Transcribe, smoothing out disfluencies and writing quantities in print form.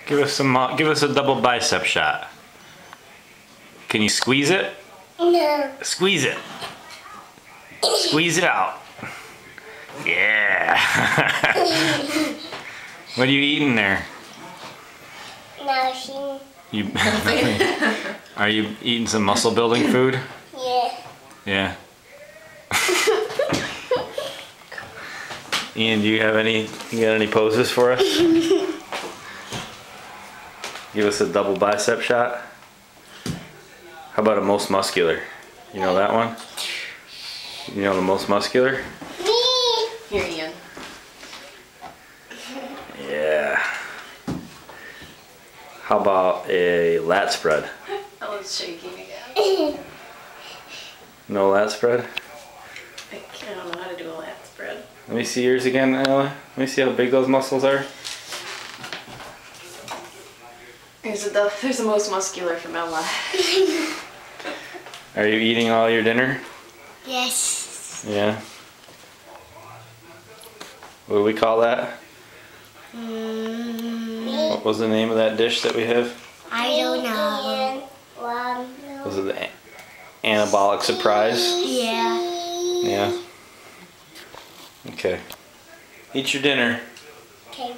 Give us a double bicep shot. Can you squeeze it? No. Squeeze it. Squeeze it out. Yeah. What are you eating there? Nothing. You are you eating some muscle building food? Yeah. Yeah. Ian, do you got any poses for us? Give us a double bicep shot. How about a most muscular? You know that one? You know the most muscular? Me. Here, Ian. Yeah. How about a lat spread? Ella's shaking again. No lat spread? I don't know how to do a lat spread. Let me see yours again, Ella. Let me see how big those muscles are. There's the most muscular from Ella. Are you eating all your dinner? Yes. Yeah. What do we call that? What was the name of that dish that we have? I don't know. Was it the anabolic surprise? Yeah. Yeah. Okay. Eat your dinner. Okay.